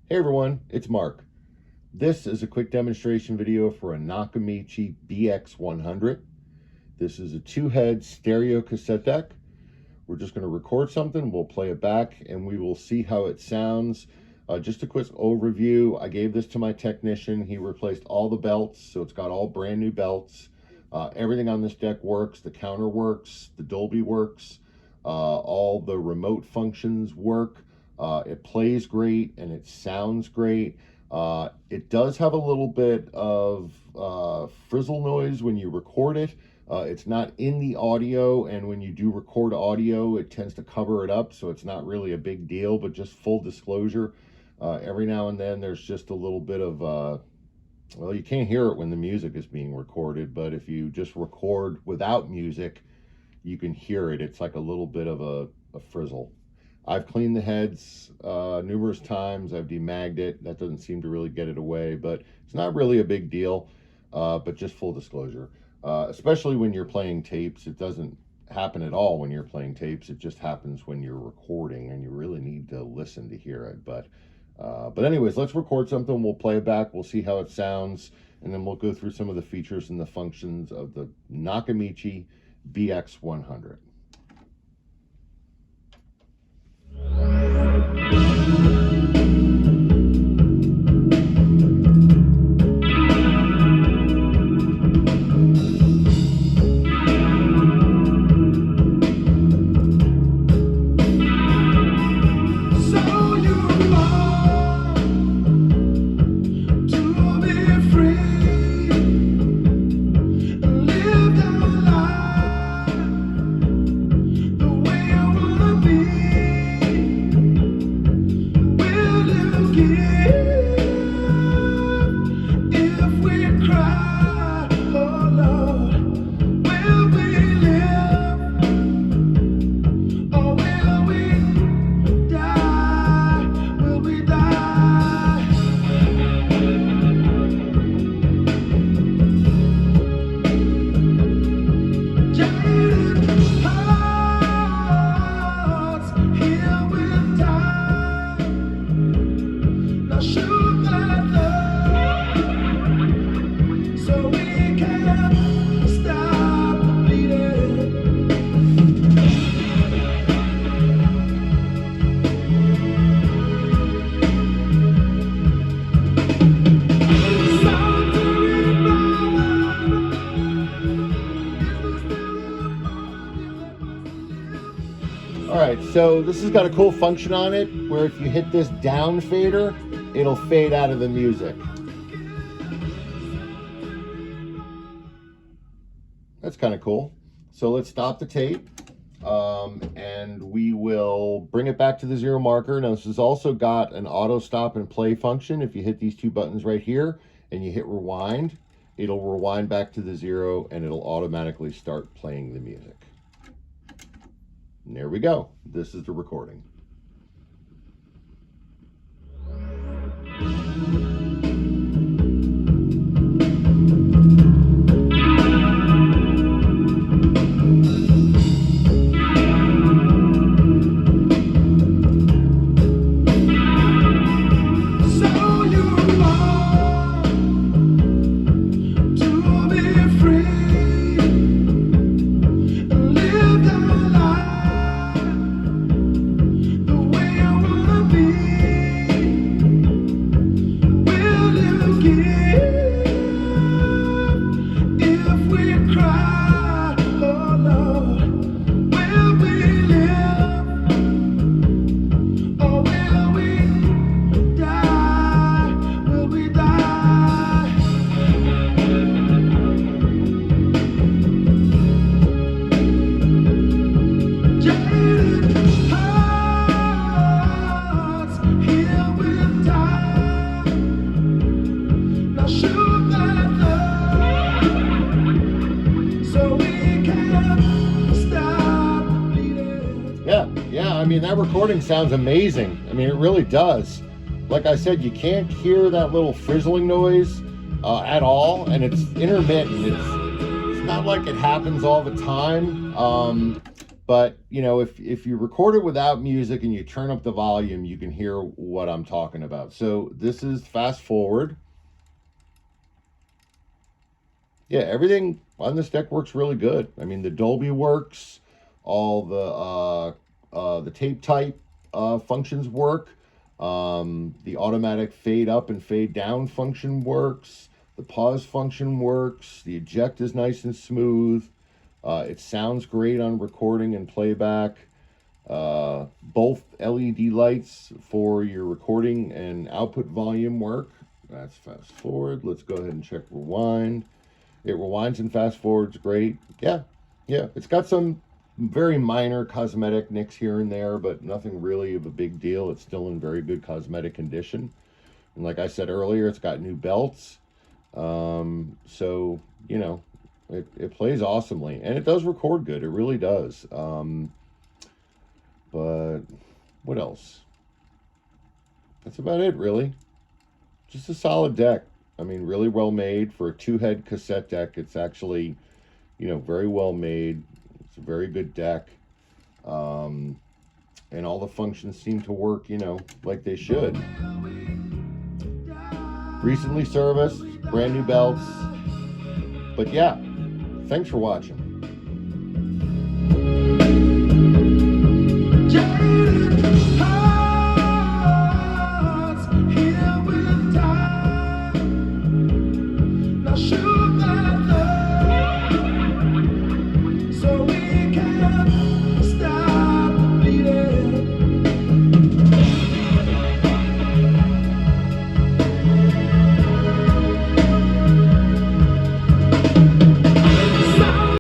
Hey everyone, it's Mark. This is a quick demonstration video for a Nakamichi BX-100. This is a two-head stereo cassette deck. We're just going to record something, we'll play it back, and we will see how it sounds. Just a quick overview. I gave this to my technician. He replaced all the belts, so it's got all brand new belts. Everything on this deck works. The counter works, the Dolby works, all the remote functions work. It plays great and it sounds great. It does have a little bit of frizzle noise when you record it. It's not in the audio, and when you do record audio, it tends to cover it up, so it's not really a big deal. But just full disclosure, every now and then there's just a little bit of, well, you can't hear it when the music is being recorded, but if you just record without music, you can hear it. It's like a little bit of a frizzle. I've cleaned the heads numerous times. I've demagged it. That doesn't seem to really get it away, but it's not really a big deal. But just full disclosure, especially when you're playing tapes, it doesn't happen at all when you're playing tapes. It just happens when you're recording, and you really need to listen to hear it. But anyways, let's record something. We'll play it back. We'll see how it sounds, and then we'll go through some of the features and the functions of the Nakamichi BX-100. Alright, so this has got a cool function on it where if you hit this down fader, it'll fade out of the music. That's kind of cool. So let's stop the tape, and we will bring it back to the zero marker. Now this has also got an auto stop and play function. If you hit these two buttons right here and you hit rewind, it'll rewind back to the zero and it'll automatically start playing the music. And there we go. This is the recording. Yeah, I mean, that recording sounds amazing. I mean, it really does. Like I said, you can't hear that little frizzling noise at all, and it's intermittent. It's not like it happens all the time. But, you know, if you record it without music and you turn up the volume, you can hear what I'm talking about. So this is fast forward. Yeah, everything on this deck works really good. I mean, the Dolby works, all the tape type functions work. The automatic fade up and fade down function works. The pause function works. The eject is nice and smooth. It sounds great on recording and playback. Both LED lights for your recording and output volume work. That's fast forward. Let's go ahead and check rewind. It rewinds and fast forwards great. Yeah. It's got some very minor cosmetic nicks here and there, but nothing really of a big deal. It's still in very good cosmetic condition. And like I said earlier, it's got new belts. So, you know, it plays awesomely. And it does record good. It really does. But what else? That's about it, really. Just a solid deck. I mean, really well made for a 2-head cassette deck. It's actually, you know, very well made. It's a very good deck. And all the functions seem to work, you know, like they should. Recently serviced, brand new belts. But yeah, thanks for watching.